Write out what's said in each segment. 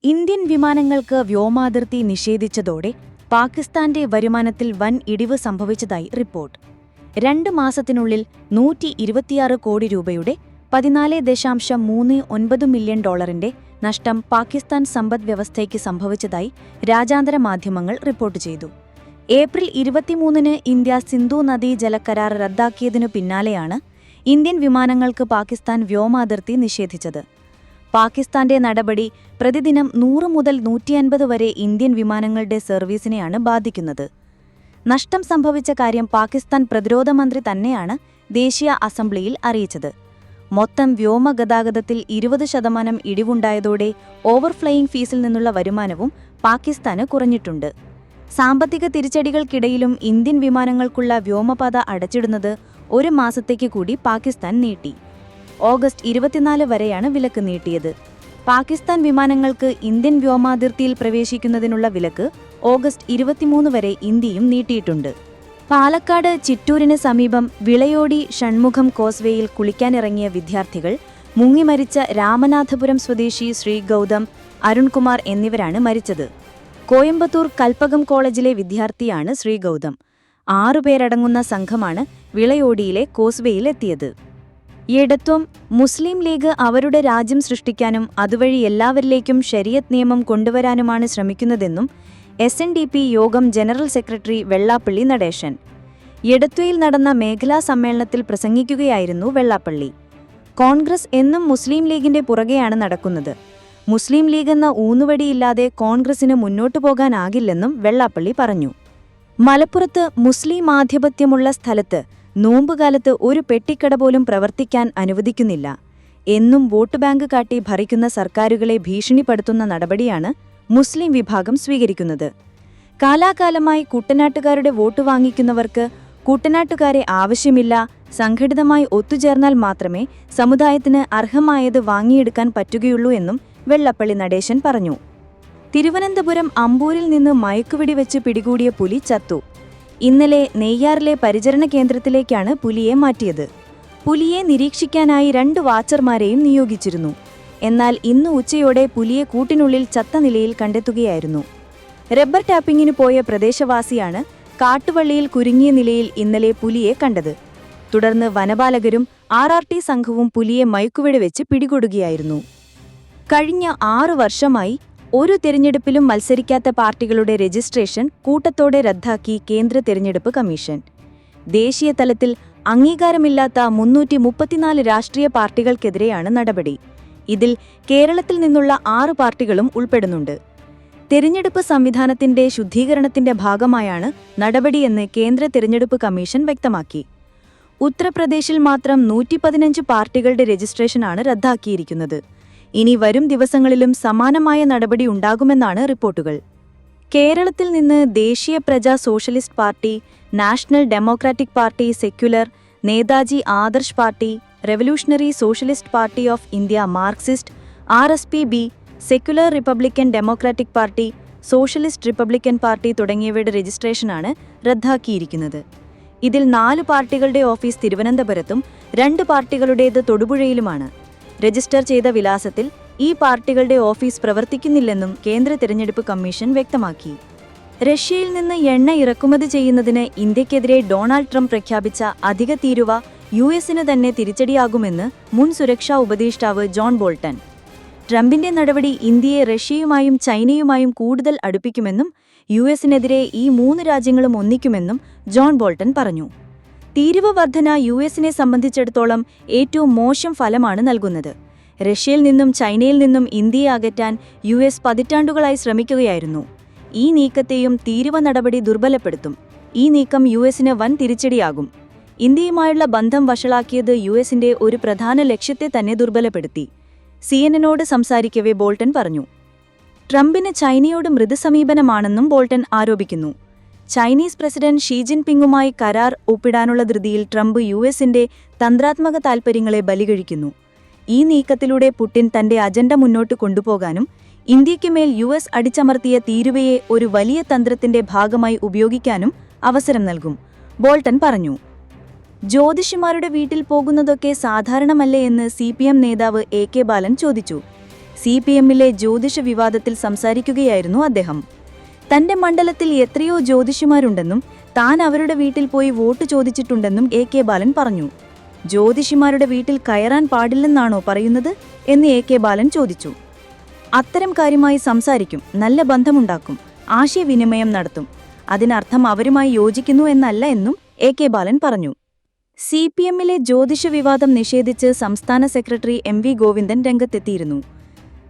Indian വിമാനങ്ങൾക്ക് വ്യോമാതിർത്തി നിഷേധിച്ചതോടെ പാകിസ്ഥാന്റെ വരുമാനത്തിൽ വൻ ഇടിവ് സംഭവിച്ചതായി റിപ്പോർട്ട്. 2 മാസത്തിനുള്ളിൽ 126 കോടി രൂപയുടെ $14.39 മില്യൺ നഷ്ടം പാകിസ്ഥാൻ സമ്പദ്വ്യവസ്ഥയ്ക്ക് സംഭവിച്ചതായി രാജ്യാന്തര മാധ്യമങ്ങൾ റിപ്പോർട്ട് ചെയ്തു. ഏപ്രിൽ 23-ന് ഇന്ത്യ സിന്ധു നദീ ജലക്കരാർ റദ്ദാക്കിയതിനു പിന്നാലെയാണ് ഇന്ത്യൻ വിമാനങ്ങൾക്ക് പാകിസ്ഥാൻ വ്യോമാതിർത്തി നിഷേധിച്ചത്. പാകിസ്ഥാന്റെ നടപടി പ്രതിദിനം 100 മുതൽ 150 വരെ ഇന്ത്യൻ വിമാനങ്ങളുടെ സർവീസിനെയാണ് ബാധിക്കുന്നത്. നഷ്ടം സംഭവിച്ച കാര്യം പാകിസ്ഥാൻ പ്രതിരോധ മന്ത്രി തന്നെയാണ് ദേശീയ അസംബ്ലിയിൽ അറിയിച്ചത്. മൊത്തം വ്യോമഗതാഗതത്തിൽ 20% ഇടിവുണ്ടായതോടെ ഓവർഫ്ലൈയിംഗ് ഫീസിൽ നിന്നുള്ള വരുമാനവും പാകിസ്ഥാന് കുറഞ്ഞിട്ടുണ്ട്. സാമ്പത്തിക തിരിച്ചടികൾക്കിടയിലും ഇന്ത്യൻ വിമാനങ്ങൾക്കുള്ള വ്യോമപാത അടച്ചിടുന്നത് 1 മാസത്തേക്ക് കൂടി പാകിസ്ഥാൻ നീട്ടി. ഓഗസ്റ്റ് 24 വരെയാണ് വിലക്ക് നീട്ടിയത്. പാകിസ്ഥാൻ വിമാനങ്ങൾക്ക് ഇന്ത്യൻ വ്യോമാതിർത്തിയിൽ പ്രവേശിക്കുന്നതിനുള്ള വിലക്ക് ഓഗസ്റ്റ് 23 വരെ ഇന്ത്യയും നീട്ടിയിട്ടുണ്ട്. പാലക്കാട് ചിറ്റൂരിന് സമീപം വിളയോടി ഷൺമുഖം കോസ്വേയിൽ കുളിക്കാനിറങ്ങിയ വിദ്യാർത്ഥികൾ മുങ്ങിമരിച്ച രാമനാഥപുരം സ്വദേശി ശ്രീ ഗൗതം, അരുൺകുമാർ എന്നിവരാണ് മരിച്ചത്. കോയമ്പത്തൂർ കൽപ്പകം കോളേജിലെ വിദ്യാർത്ഥിയാണ് ശ്രീ ഗൗതം. 6 പേരടങ്ങുന്ന സംഘമാണ് വിളയോടിയിലെ കോസ്വേയിലെത്തിയത്. എടത്വം മുസ്ലിം ലീഗ് അവരുടെ രാജ്യം സൃഷ്ടിക്കാനും അതുവഴി എല്ലാവരിലേക്കും ശരീഅത്ത് നിയമം കൊണ്ടുവരാനുമാണ് ശ്രമിക്കുന്നതെന്നും SNDP യോഗം ജനറൽ സെക്രട്ടറി വെള്ളാപ്പള്ളി നടേശൻ. എടത്വയിൽ നടന്ന മേഖലാ സമ്മേളനത്തിൽ പ്രസംഗിക്കുകയായിരുന്നു വെള്ളാപ്പള്ളി. കോൺഗ്രസ് എന്നും മുസ്ലിം ലീഗിന്റെ പുറകെയാണ് നടക്കുന്നത്. മുസ്ലിം ലീഗെന്ന ഊന്നുവടിയില്ലാതെ കോൺഗ്രസിന് മുന്നോട്ടു പോകാനാകില്ലെന്നും വെള്ളാപ്പള്ളി പറഞ്ഞു. മലപ്പുറത്ത് മുസ്ലിം ആധിപത്യമുള്ള സ്ഥലത്ത് നോമ്പുകാലത്ത് ഒരു പെട്ടിക്കട പോലും പ്രവർത്തിക്കാൻ അനുവദിക്കുന്നില്ല. എന്നും വോട്ട് ബാങ്ക് കാട്ടി ഭരിക്കുന്ന സർക്കാരുകളെ ഭീഷണിപ്പെടുത്തുന്ന നടപടിയാണ് മുസ്ലിം വിഭാഗം സ്വീകരിക്കുന്നത്. കാലാകാലമായി കുട്ടനാട്ടുകാരുടെ വോട്ട് വാങ്ങിക്കുന്നവർക്ക് കുട്ടനാട്ടുകാരെ ആവശ്യമില്ല, സംഘടിതമായി ഒത്തുചേർന്നാൽ മാത്രമേ സമുദായത്തിന് അർഹമായത് വാങ്ങിയെടുക്കാൻ പറ്റുകയുള്ളൂ എന്നും വെള്ളാപ്പള്ളി നടേശൻ പറഞ്ഞു. തിരുവനന്തപുരം അമ്പൂരിൽ നിന്ന് മയക്കുവെടിവെച്ച് പിടികൂടിയ പുലി ചത്തു. ഇന്നലെ നെയ്യാറിലെ പരിചരണ കേന്ദ്രത്തിലേക്കാണ് പുലിയെ മാറ്റിയത്. പുലിയെ നിരീക്ഷിക്കാനായി 2 വാച്ചർമാരെയും നിയോഗിച്ചിരുന്നു. എന്നാൽ ഇന്ന് ഉച്ചയോടെ പുലിയെ കൂട്ടിനുള്ളിൽ ചത്ത നിലയിൽ കണ്ടെത്തുകയായിരുന്നു. റബ്ബർ ടാപ്പിങ്ങിന് പോയ പ്രദേശവാസിയാണ് കാട്ടുവള്ളിയിൽ കുരുങ്ങിയ നിലയിൽ ഇന്നലെ പുലിയെ കണ്ടത്. തുടർന്ന് വനപാലകരും RRT സംഘവും പുലിയെ മയക്കുവെടിവെച്ച് പിടികൂടുകയായിരുന്നു. കഴിഞ്ഞ 6 വർഷമായി ഒരു തിരഞ്ഞെടുപ്പിലും മത്സരിക്കാത്ത പാർട്ടികളുടെ രജിസ്ട്രേഷൻ കൂട്ടത്തോടെ റദ്ദാക്കി കേന്ദ്ര തിരഞ്ഞെടുപ്പ് കമ്മീഷൻ. ദേശീയ തലത്തിൽ അംഗീകാരമില്ലാത്ത 334 രാഷ്ട്രീയ പാർട്ടികൾക്കെതിരെയാണ് നടപടി. ഇതിൽ കേരളത്തിൽ നിന്നുള്ള 6 പാർട്ടികളും ഉൾപ്പെടുന്നുണ്ട്. തിരഞ്ഞെടുപ്പ് സംവിധാനത്തിന്റെ ശുദ്ധീകരണത്തിന്റെ ഭാഗമായാണ് നടപടിയെന്ന് കേന്ദ്ര തിരഞ്ഞെടുപ്പ് കമ്മീഷൻ വ്യക്തമാക്കി. ഉത്തർപ്രദേശിൽ മാത്രം 115 പാർട്ടികളുടെ രജിസ്ട്രേഷനാണ് റദ്ദാക്കിയിരിക്കുന്നത്. ഇനി വരും ദിവസങ്ങളിലും സമാനമായ നടപടി ഉണ്ടാകുമെന്നാണ് റിപ്പോർട്ടുകൾ. കേരളത്തിൽ നിന്ന് ദേശീയ Praja socialist party, national democratic party, secular, Netaji Adarsh party, revolutionary socialist party of India Marxist, RSPB, secular Republican democratic party, socialist Republican party തുടങ്ങിയവയുടെ രജിസ്ട്രേഷനാണ് റദ്ദാക്കിയിരിക്കുന്നത്. ഇതിൽ 4 പാർട്ടികളുടെ ഓഫീസ് തിരുവനന്തപുരത്തും 2 പാർട്ടികളുടേത് തൊടുപുഴയിലുമാണ്. രജിസ്റ്റർ ചെയ്ത വിലാസത്തിൽ ഈ പാർട്ടികളുടെ ഓഫീസ് പ്രവർത്തിക്കുന്നില്ലെന്നും കേന്ദ്ര തിരഞ്ഞെടുപ്പ് കമ്മീഷൻ വ്യക്തമാക്കി. റഷ്യയിൽ നിന്ന് എണ്ണ ഇറക്കുമതി ചെയ്യുന്നതിന് ഇന്ത്യക്കെതിരെ ഡൊണാൾഡ് ട്രംപ് പ്രഖ്യാപിച്ച അധിക തീരുവ US-ന് തന്നെ തിരിച്ചടിയാകുമെന്ന് മുൻ സുരക്ഷാ ഉപദേഷ്ടാവ് ജോൺ ബോൾട്ടൺ. ട്രംപിന്റെ നടപടി ഇന്ത്യയെ റഷ്യയുമായും ചൈനയുമായും കൂടുതൽ അടുപ്പിക്കുമെന്നും US-നെതിരെ ഈ 3 രാജ്യങ്ങളും ഒന്നിക്കുമെന്നും ജോൺ ബോൾട്ടൺ പറഞ്ഞു. തീരുവ വർധന US-നെ സംബന്ധിച്ചിടത്തോളം ഏറ്റവും മോശം ഫലമാണ് നൽകുന്നത്. റഷ്യയിൽ നിന്നും ചൈനയിൽ നിന്നും ഇന്ത്യയെ അകറ്റാൻ US പതിറ്റാണ്ടുകളായി ശ്രമിക്കുകയായിരുന്നു. ഈ നീക്കത്തെയും തീരുവ നടപടി ദുർബലപ്പെടുത്തും. ഈ നീക്കം US-ന് വൻ തിരിച്ചടിയാകും. ഇന്ത്യയുമായുള്ള ബന്ധം വഷളാക്കിയത് US-ന്റെ ഒരു പ്രധാന ലക്ഷ്യത്തെ തന്നെ ദുർബലപ്പെടുത്തി. CNN-നോട് സംസാരിക്കവേ ബോൾട്ടൺ പറഞ്ഞു. ട്രംപിന് ചൈനയോട് മൃദുസമീപനമാണെന്നും ബോൾട്ടൺ ആരോപിക്കുന്നു. ചൈനീസ് പ്രസിഡന്റ് ഷീ ജിൻപിങ്ങുമായി കരാർ ഒപ്പിടാനുള്ള ധൃതിയിൽ ട്രംപ് US-ന്റെ തന്ത്രാത്മക താൽപര്യങ്ങളെ ബലികഴിക്കുന്നു. ഈ നീക്കത്തിലൂടെ പുടിൻ തന്റെ അജണ്ട മുന്നോട്ട് കൊണ്ടുപോകാനും ഇന്ത്യയ്ക്കുമേൽ US അടിച്ചമർത്തിയ തീരുവയെ ഒരു വലിയ തന്ത്രത്തിന്റെ ഭാഗമായി ഉപയോഗിക്കാനും അവസരം നൽകും, ബോൾട്ടൺ പറഞ്ഞു. ജ്യോതിഷിമാരുടെ വീട്ടിൽ പോകുന്നതൊക്കെ സാധാരണമല്ലേ എന്ന് CPM നേതാവ് AK ബാലൻ ചോദിച്ചു. CPMലെ ജ്യോതിഷ വിവാദത്തിൽ സംസാരിക്കുകയായിരുന്നു അദ്ദേഹം. തന്റെ മണ്ഡലത്തിൽ എത്രയോ ജ്യോതിഷിമാരുണ്ടെന്നും താൻ അവരുടെ വീട്ടിൽ പോയി വോട്ട് ചോദിച്ചിട്ടുണ്ടെന്നും AK ബാലൻ പറഞ്ഞു. ജ്യോതിഷിമാരുടെ വീട്ടിൽ കയറാൻ പാടില്ലെന്നാണോ പറയുന്നത് എന്ന് AK ബാലൻ ചോദിച്ചു. അത്തരം കാര്യമായി സംസാരിക്കും, നല്ല ബന്ധമുണ്ടാക്കും, ആശയവിനിമയം നടത്തും. അതിനർത്ഥം അവരുമായി യോജിക്കുന്നു എന്നല്ല എന്നും AK ബാലൻ പറഞ്ഞു. CPMലെ ജ്യോതിഷ വിവാദം നിഷേധിച്ച് സംസ്ഥാന സെക്രട്ടറി MV ഗോവിന്ദൻ രംഗത്തെത്തിയിരുന്നു.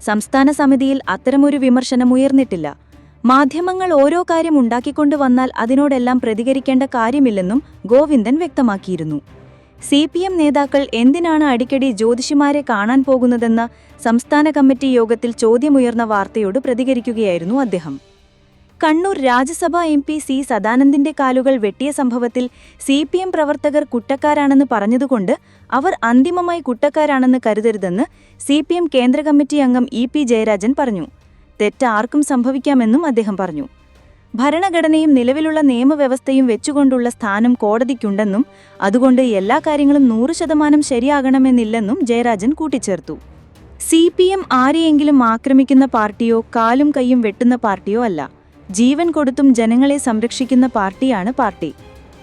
സംസ്ഥാന സമിതിയിൽ അത്തരമൊരു വിമർശനമുയർന്നിട്ടില്ല. മാധ്യമങ്ങൾ ഓരോ കാര്യം ഉണ്ടാക്കിക്കൊണ്ടുവന്നാൽ അതിനോടെല്ലാം പ്രതികരിക്കേണ്ട കാര്യമില്ലെന്നും ഗോവിന്ദൻ വ്യക്തമാക്കിയിരുന്നു. CPM നേതാക്കൾ എന്തിനാണ് അടിക്കടി ജ്യോതിഷിമാരെ കാണാൻ പോകുന്നതെന്ന സംസ്ഥാന കമ്മിറ്റി യോഗത്തിൽ ചോദ്യമുയർന്ന വാർത്തയോട് പ്രതികരിക്കുകയായിരുന്നു അദ്ദേഹം. കണ്ണൂർ രാജ്യസഭാ MP C സദാനന്ദിന്റെ കാലുകൾ വെട്ടിയ സംഭവത്തിൽ CPM പ്രവർത്തകർ കുറ്റക്കാരാണെന്ന് പറഞ്ഞതുകൊണ്ട് അവർ അന്തിമമായി കുറ്റക്കാരാണെന്ന് കരുതരുതെന്ന് CPM കേന്ദ്ര കമ്മിറ്റി അംഗം EP ജയരാജൻ പറഞ്ഞു. തെറ്റ് ആർക്കും സംഭവിക്കാമെന്നും അദ്ദേഹം പറഞ്ഞു. ഭരണഘടനയും നിലവിലുള്ള നിയമവ്യവസ്ഥയും വെച്ചുകൊണ്ടുള്ള സ്ഥാനം കോടതിക്കുണ്ടെന്നും അതുകൊണ്ട് എല്ലാ കാര്യങ്ങളും 100% ശരിയാകണമെന്നില്ലെന്നും ജയരാജൻ കൂട്ടിച്ചേർത്തു. CPM ആരെയെങ്കിലും ആക്രമിക്കുന്ന പാർട്ടിയോ കാലും കൈയും വെട്ടുന്ന പാർട്ടിയോ അല്ല. ജീവൻ കൊടുത്തും ജനങ്ങളെ സംരക്ഷിക്കുന്ന പാർട്ടിയാണ് പാർട്ടി.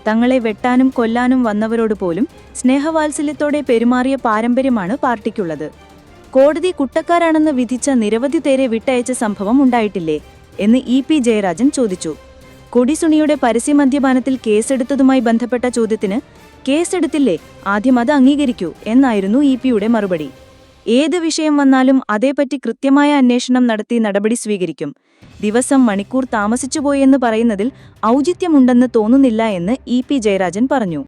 തങ്ങളെ വെട്ടാനും കൊല്ലാനും വന്നവരോട് പോലും സ്നേഹവാത്സല്യത്തോടെ പെരുമാറിയ പാരമ്പര്യമാണ് പാർട്ടിക്കുള്ളത്. കോടതി കുറ്റക്കാരാണെന്ന് വിധിച്ച നിരവധി പേരെ വിട്ടയച്ച സംഭവം ഉണ്ടായിട്ടില്ലേ എന്ന് EP ജയരാജൻ ചോദിച്ചു. കൊടിസുണിയുടെ പരസ്യമദ്യപാനത്തിൽ കേസെടുത്തതുമായി ബന്ധപ്പെട്ട ചോദ്യത്തിന് കേസെടുത്തില്ലേ, ആദ്യം അത് അംഗീകരിക്കൂ എന്നായിരുന്നു EPയുടെ മറുപടി. ഏത് വിഷയം വന്നാലും അതേപറ്റി കൃത്യമായ അന്വേഷണം നടത്തി നടപടി സ്വീകരിക്കും. ദിവസം മണിക്കൂർ താമസിച്ചുപോയെന്ന് പറയുന്നതിൽ ഔചിത്യമുണ്ടെന്ന് തോന്നുന്നില്ല എന്ന് EP ജയരാജൻ പറഞ്ഞു.